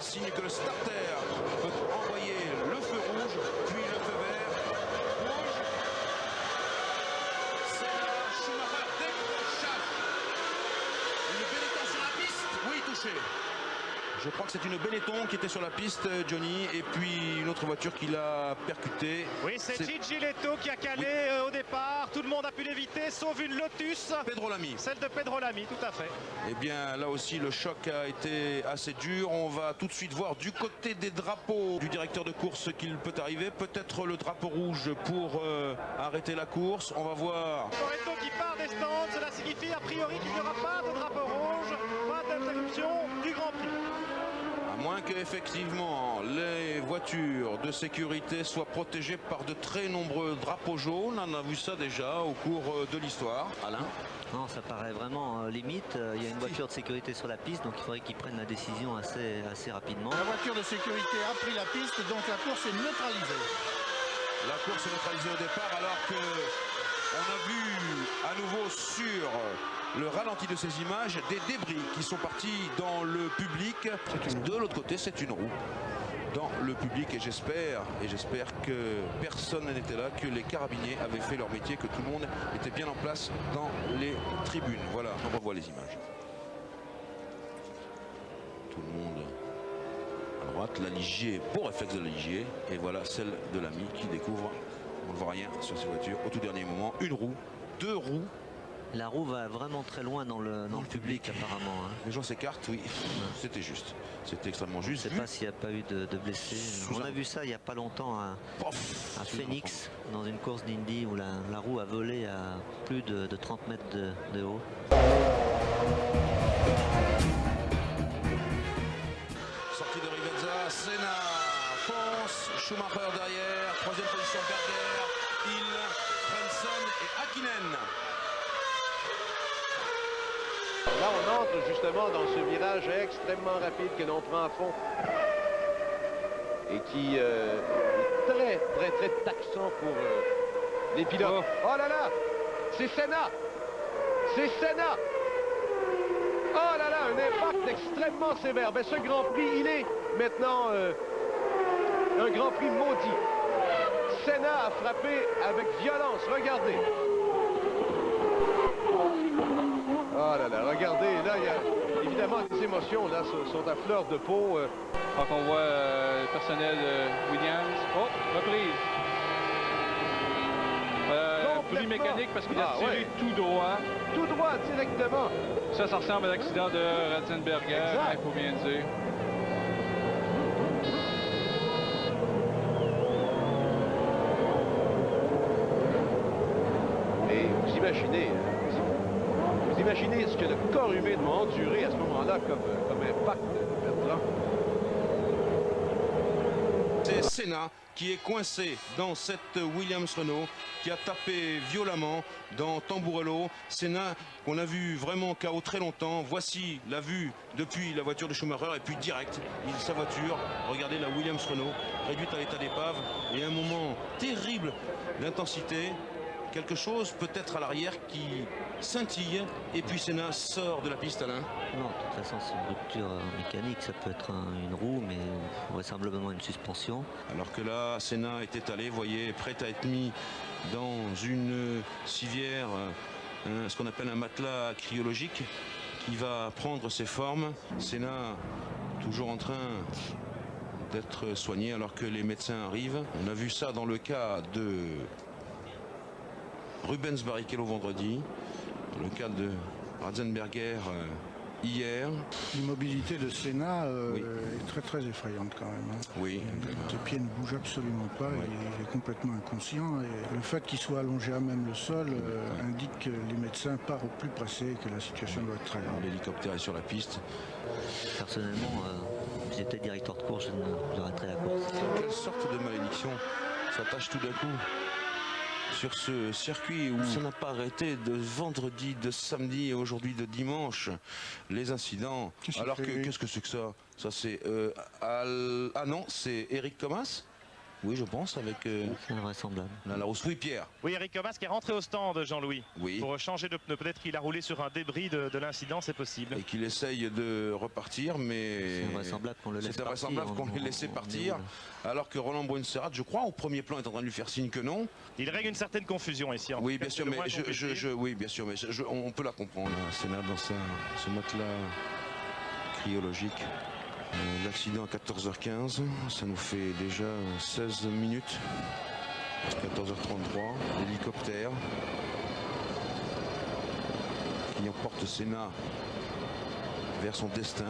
signe que le starter peut envoyer le feu rouge, puis le feu vert. Rouge. Senna, Schumacher, décrochage. Une Benetton sur la piste. Oui, touché. Je crois que c'est une Benetton qui était sur la piste, Johnny, et puis une autre voiture qui l'a percuté. Oui, c'est Gigi Letto qui a calé au départ. Tout le monde a pu l'éviter, sauf une Lotus. Pedro Lamy. Celle de Pedro Lamy, tout à fait. Eh bien, là aussi, le choc a été assez dur. On va tout de suite voir du côté des drapeaux du directeur de course ce qu'il peut arriver. Peut-être le drapeau rouge pour arrêter la course. On va voir. Toretto qui part des stands, cela signifie a priori qu'il n'y aura pas de drapeau rouge, pas d'interruption du Grand Prix. À moins qu'effectivement les voitures de sécurité soient protégées par de très nombreux drapeaux jaunes. On a vu ça déjà au cours de l'histoire. Alain ? Non, ça paraît vraiment limite. Il y a une voiture de sécurité sur la piste, donc il faudrait qu'ils prennent la décision assez rapidement. La voiture de sécurité a pris la piste, donc la course est neutralisée. La course est neutralisée au départ alors que on a vu à nouveau sur le ralenti de ces images des débris qui sont partis dans le public. De l'autre côté, c'est une roue dans le public et j'espère que personne n'était là, que les carabiniers avaient fait leur métier, que tout le monde était bien en place dans les tribunes. Voilà, on revoit les images. Tout le monde à droite, la Ligier, beau réflexe de la Ligier, et voilà celle de l'ami qui découvre, on ne voit rien sur ces voitures, au tout dernier moment, une roue, deux roues. La roue va vraiment très loin dans le public apparemment. Hein. Les gens s'écartent, oui, c'était juste. C'était extrêmement juste. Je ne sais pas s'il n'y a pas eu de blessés. On a vu ça il n'y a pas longtemps à Phoenix, dans une course d'Indy où la roue a volé à plus de 30 mètres de haut. Sortie de Rivezza, Senna fonce, Schumacher derrière, troisième position Berger, Hill, Frentzen et Hakkinen. Là, on entre justement dans ce virage extrêmement rapide que l'on prend à fond et qui est très taxant pour les pilotes. Oh là là, c'est Senna, c'est Senna. Oh là là, un impact extrêmement sévère. Ben, ce Grand Prix, il est maintenant un Grand Prix maudit. Senna a frappé avec violence, regardez. Oh là là, regardez, là, il y a évidemment des émotions, là, sont à fleur de peau. Donc on voit le personnel de Williams. Oh, reprise. Bruit mécanique parce qu'il a tiré tout droit. Tout droit, directement. Ça ressemble à l'accident de Ratzenberger, il faut bien dire. Et vous imaginez ce que le corps humain doit endurer à ce moment-là comme impact, Bertrand. C'est Senna qui est coincé dans cette Williams Renault, qui a tapé violemment dans Tamburello. Senna qu'on a vu vraiment KO très longtemps. Voici la vue depuis la voiture de Schumacher et puis direct, sa voiture, regardez la Williams Renault, réduite à l'état d'épave et un moment terrible d'intensité. Quelque chose peut-être à l'arrière qui scintille et puis Senna sort de la piste, Alain. Non, de toute façon c'est une rupture mécanique, ça peut être une roue mais vraisemblablement une suspension. Alors que là Senna est étalé, vous voyez, prêt à être mis dans une civière, ce qu'on appelle un matelas cryologique qui va prendre ses formes. Senna toujours en train d'être soigné alors que les médecins arrivent. On a vu ça dans le cas de Rubens Barrichello vendredi, dans le cas de Ratzenberger hier. L'immobilité de Senna est très effrayante quand même. Hein. Oui. Ses pieds ne bougent absolument pas, il est complètement inconscient. Et le fait qu'il soit allongé à même le sol indique que les médecins partent au plus pressé et que la situation doit être très grave. L'hélicoptère est sur la piste. Personnellement, si j'étais directeur de course, j'arrêterais la course. Quelle sorte de malédiction s'attache tout d'un coup sur ce circuit où ça n'a pas arrêté de vendredi, de samedi et aujourd'hui de dimanche, les incidents. Alors que qu'est-ce que c'est que ça? Ça c'est ah non, c'est Eric Thomas Oui, je pense, avec C'est invraisemblable. la Larousse. Oui, Pierre. Oui, Eric Comas qui est rentré au stand, Jean-Louis, Oui. pour changer de pneu. Peut-être qu'il a roulé sur un débris de l'incident, c'est possible. Et qu'il essaye de repartir, mais C'est invraisemblable qu'on le laisse c'est partir. invraisemblable qu'on l'ait laissé partir, alors que Roland Brunserat, je crois, au premier plan, est en train de lui faire signe que non. Il règne une certaine confusion ici. En Oui, tout cas, bien sûr, c'est le mais moins qu'on puisse dire. oui, bien sûr, mais on peut la comprendre. C'est là dans ce matelas cryologique. L'accident à 14h15, ça nous fait déjà 16 minutes. 14h33, l'hélicoptère qui emporte Senna vers son destin.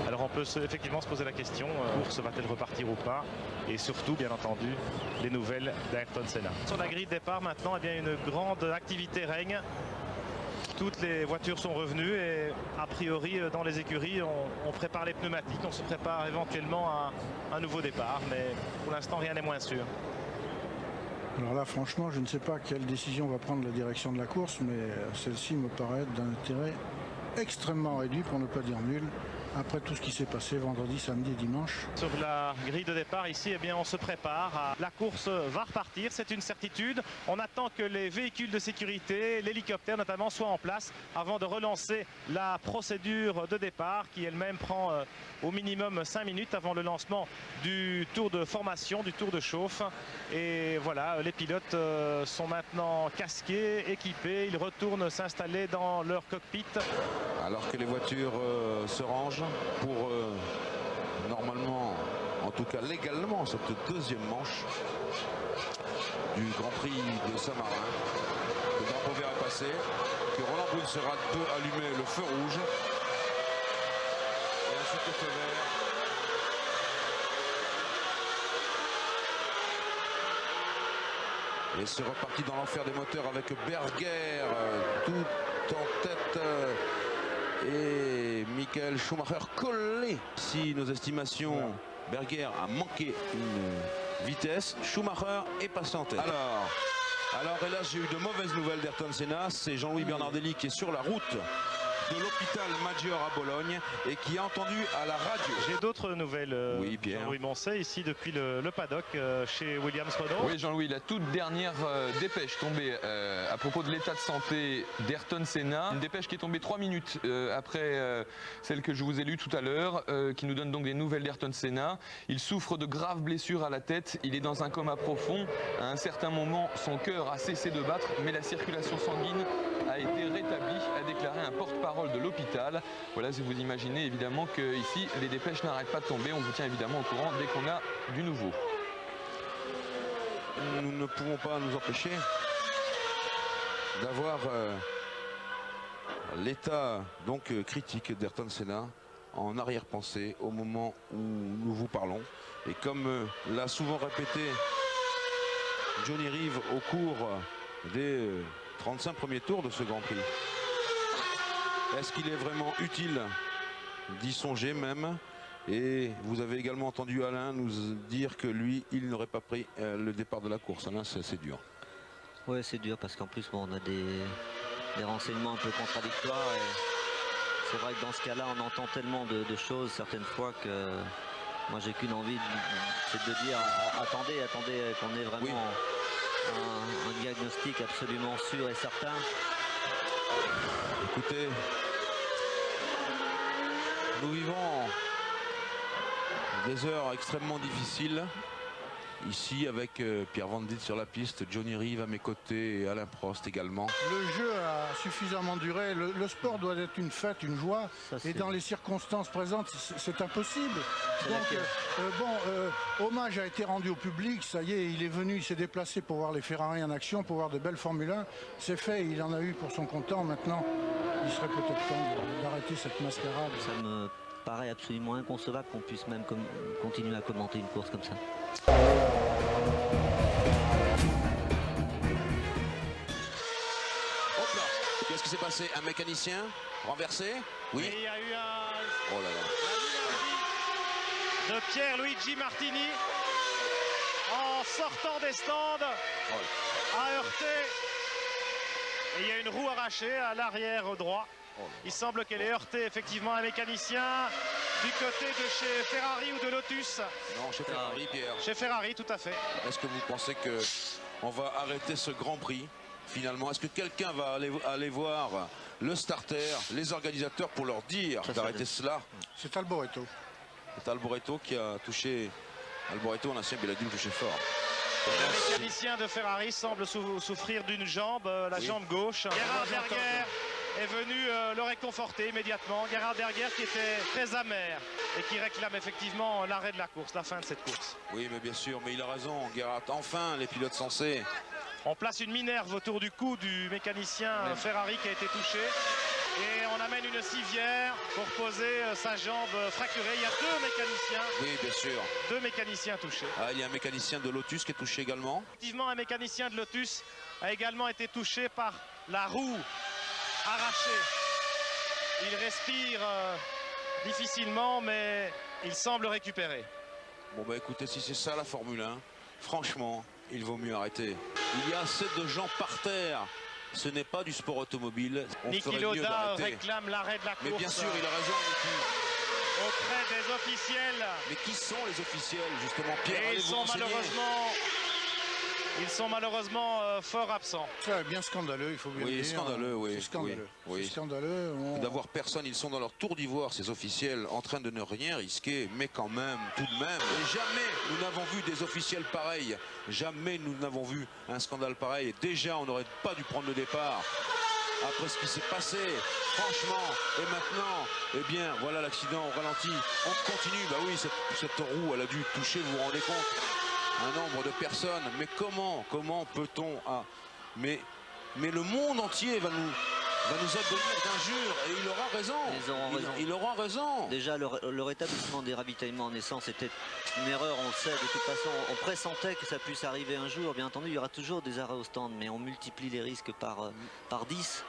Alors on peut effectivement se poser la question, course va-t-elle repartir ou pas? Et surtout, bien entendu, les nouvelles d'Ayrton Senna. Sur la grille de départ maintenant, eh bien, une grande activité règne. Toutes les voitures sont revenues et a priori dans les écuries on prépare les pneumatiques, on se prépare éventuellement à un nouveau départ, mais pour l'instant rien n'est moins sûr. Alors là, franchement, je ne sais pas quelle décision va prendre la direction de la course, mais celle-ci me paraît être d'un intérêt extrêmement réduit, pour ne pas dire nul, après tout ce qui s'est passé vendredi, samedi et dimanche. Sur la grille de départ ici, eh bien, on se prépare. La course va repartir, c'est une certitude. On attend que les véhicules de sécurité, l'hélicoptère notamment, soient en place avant de relancer la procédure de départ qui elle-même prend au minimum 5 minutes avant le lancement du tour de formation, du tour de chauffe. Et voilà, les pilotes sont maintenant casqués, équipés. Ils retournent s'installer dans leur cockpit. Alors que les voitures se rangent pour normalement, en tout cas légalement, cette deuxième manche du Grand Prix de Saint-Marin. Le drapeau vert est passé, que Roland Brunserat peut allumer le feu rouge. Et ensuite le feu vert. Et c'est reparti dans l'enfer des moteurs avec Berger tout en tête. Et Michael Schumacher collé. Si nos estimations, Berger a manqué une vitesse, Schumacher est passé en tête. Alors hélas, j'ai eu de mauvaises nouvelles d'Ayrton Senna. C'est Jean-Louis Bernardelli qui est sur la route de l'hôpital Maggiore à Bologne et qui a entendu à la radio. J'ai d'autres nouvelles, Oui, Pierre. Jean-Louis Moncey, ici depuis le paddock chez Williams Renault. Oui, Jean-Louis, la toute dernière dépêche tombée à propos de l'état de santé d'Ayrton Senna. Une dépêche qui est tombée 3 minutes après celle que je vous ai lue tout à l'heure, qui nous donne donc des nouvelles d'Ayrton Senna. Il souffre de graves blessures à la tête, il est dans un coma profond. À un certain moment, son cœur a cessé de battre, mais la circulation sanguine a été rétablie, a déclaré un porte-parole de l'hôpital. Voilà, si vous imaginez évidemment que ici les dépêches n'arrêtent pas de tomber. On vous tient évidemment au courant dès qu'on a du nouveau. Nous ne pouvons pas nous empêcher d'avoir l'état donc critique d'Ayrton Senna en arrière-pensée au moment où nous vous parlons. Et comme l'a souvent répété Johnny Reeve au cours des 35 premiers tours de ce Grand Prix, est-ce qu'il est vraiment utile d'y songer même? Et vous avez également entendu Alain nous dire que lui, il n'aurait pas pris le départ de la course. Alain, c'est assez dur. Oui, c'est dur parce qu'en plus, bon, on a des renseignements un peu contradictoires. Et c'est vrai que dans ce cas-là, on entend tellement de choses certaines fois que moi, j'ai qu'une envie, c'est de dire attendez, qu'on ait vraiment un diagnostic absolument sûr et certain. Écoutez, nous vivons des heures extrêmement difficiles ici avec Pierre Van Dit sur la piste, Johnny Reeve à mes côtés et Alain Prost également. Le jeu a suffisamment duré. Le sport doit être une fête, une joie. Et dans les circonstances présentes, c'est impossible. Donc, hommage a été rendu au public. Ça y est, il est venu, il s'est déplacé pour voir les Ferrari en action, pour voir de belles Formule 1. C'est fait, il en a eu pour son comptant. Maintenant, il serait peut-être temps d'arrêter cette mascarade. Ça me paraît absolument inconcevable qu'on puisse même continuer à commenter une course comme ça. Hop là, qu'est-ce qui s'est passé? Un mécanicien renversé? Oui. Et il y a eu Oh là là. de Pierluigi Martini en sortant des stands a heurté. Et il y a une roue arrachée à l'arrière droit. Il semble qu'elle ait heurté effectivement un mécanicien. du côté de chez Ferrari ou de Lotus? Non, chez Ferrari, Pierre. Chez Ferrari, tout à fait. Est-ce que vous pensez qu'on va arrêter ce Grand Prix finalement? Est-ce que quelqu'un va aller voir le starter, les organisateurs pour leur dire d'arrêter cela? C'est Alboreto. C'est Alboreto qui a touché. Alboreto, un ancien Belladine, touché fort. Le mécanicien de Ferrari semble souffrir d'une jambe, la jambe gauche. Gerhard Berger est venu le réconforter immédiatement. Gerhard Berger qui était très amer et qui réclame effectivement l'arrêt de la course, la fin de cette course. Oui, mais bien sûr, mais il a raison, Gerhard. Enfin, les pilotes sensés. On place une minerve autour du cou du mécanicien Ferrari qui a été touché. Et on amène une civière pour poser sa jambe fracturée. Il y a deux mécaniciens. Oui, bien sûr. Deux mécaniciens touchés. Ah, il y a un mécanicien de Lotus qui est touché également. Effectivement, un mécanicien de Lotus a également été touché par la roue arrachée. Il respire difficilement, mais il semble récupérer. Bon, bah écoutez, si c'est ça la Formule 1, franchement, il vaut mieux arrêter. Il y a assez de gens par terre. Ce n'est pas du sport automobile. On Niki ferait mieux Lauda d'arrêter. réclame l'arrêt de la course. Mais bien sûr, il a raison, Niki. Auprès des officiels. Mais qui sont les officiels, justement, Pierre? Et ils sont malheureusement fort absents. C'est bien scandaleux, il faut bien dire. Scandaleux, oui. C'est scandaleux. Oui. C'est scandaleux. D'avoir personne, ils sont dans leur tour d'ivoire, ces officiels, en train de ne rien risquer, mais quand même, tout de même. Et jamais nous n'avons vu des officiels pareils. Jamais nous n'avons vu un scandale pareil. Déjà, on n'aurait pas dû prendre le départ. Après ce qui s'est passé, franchement, et maintenant, eh bien, voilà l'accident au ralenti. On continue, bah oui, cette roue, elle a dû toucher, vous vous rendez compte, un nombre de personnes. Mais comment peut-on... Mais le monde entier va nous advenir d'injures, et il aura raison. Ils auront raison. Il aura raison. Déjà, le rétablissement des ravitaillements en essence était une erreur, on le sait. De toute façon, on pressentait que ça puisse arriver un jour. Bien entendu, il y aura toujours des arrêts au stand, mais on multiplie les risques par 10.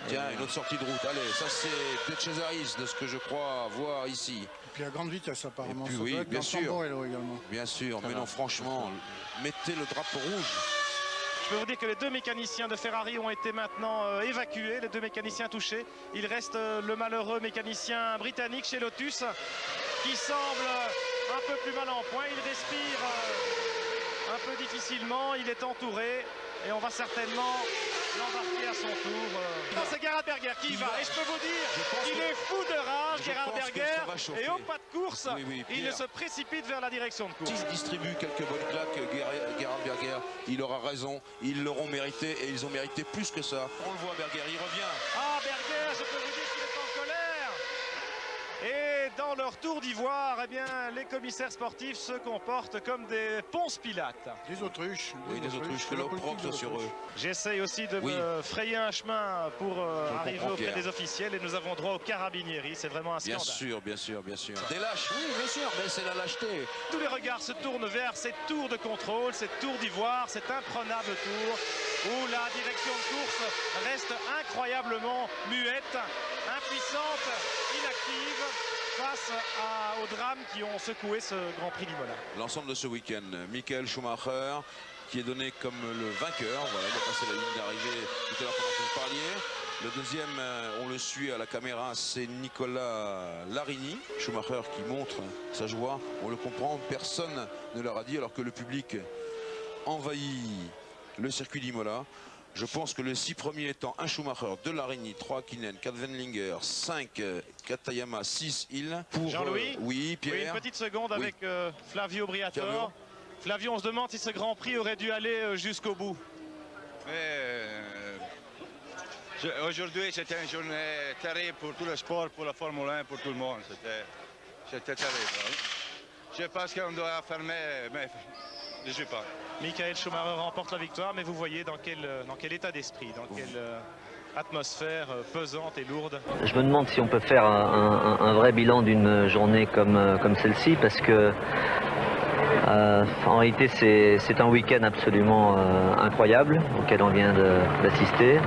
Tiens, une autre sortie de route. Allez, ça c'est De Cesaris, de ce que je crois voir ici. Et puis à grande vitesse apparemment. Et puis, ça oui, doit être bien dans sûr. Tamborello également. Bien sûr, mais non, franchement, mettez le drapeau rouge. Je peux vous dire que les deux mécaniciens de Ferrari ont été maintenant évacués, les deux mécaniciens touchés. Il reste le malheureux mécanicien britannique chez Lotus qui semble un peu plus mal en point. Il respire un peu difficilement, il est entouré et on va certainement l'embarquer à son tour. Non, c'est Gerhard Berger qui y va. Et je peux vous dire qu'il est fou de rage, Gerhard Berger. Et au pas de course, il se précipite vers la direction de course. S'il distribue quelques bonnes claques, Gerhard Berger, il aura raison. Ils l'auront mérité et ils ont mérité plus que ça. On le voit, Berger, il revient. Ah, Berger, je peux vous dire qu'il est en colère. Et dans leur tour d'ivoire, eh bien, les commissaires sportifs se comportent comme des Ponce Pilates. Des autruches. Oui, des autruches, que l'opprobre soit sur eux. J'essaye aussi de me frayer un chemin pour arriver auprès Pierre. des officiels et nous avons droit au carabinieri. C'est vraiment un scandale. Bien sûr. Des lâches, oui, bien sûr, mais c'est la lâcheté. Tous les regards se tournent vers cette tour de contrôle, cette tour d'ivoire, cette imprenable tour où la direction de course reste incroyablement muette, impuissante, inactive face aux drames qui ont secoué ce Grand Prix d'Imola. L'ensemble de ce week-end, Michael Schumacher qui est donné comme le vainqueur. Voilà, il a passé la ligne d'arrivée tout à l'heure pendant que vous parliez. Le deuxième, on le suit à la caméra, c'est Nicolas Larini. Schumacher qui montre sa joie, on le comprend, personne ne leur a dit alors que le public envahit le circuit d'Imola. Je pense que les 6 premiers étant 1 Schumacher, 2 Larini, 3 Kinen, 4 Wendlinger, 5 Katayama, 6 Hill. Pour Jean-Louis, oui, Pierre. Oui, une petite seconde avec Flavio Briatore. Flavio. Flavio, on se demande si ce Grand Prix aurait dû aller jusqu'au bout. Aujourd'hui, c'était une journée terrible pour tout le sport, pour la Formule 1, pour tout le monde. C'était terrible. Je pense qu'on doit fermer, mais je ne sais pas. Michael Schumacher remporte la victoire, mais vous voyez dans quel état d'esprit, dans quelle atmosphère pesante et lourde. Je me demande si on peut faire un vrai bilan d'une journée comme celle-ci, parce que en réalité c'est un week-end absolument incroyable auquel on vient d'assister.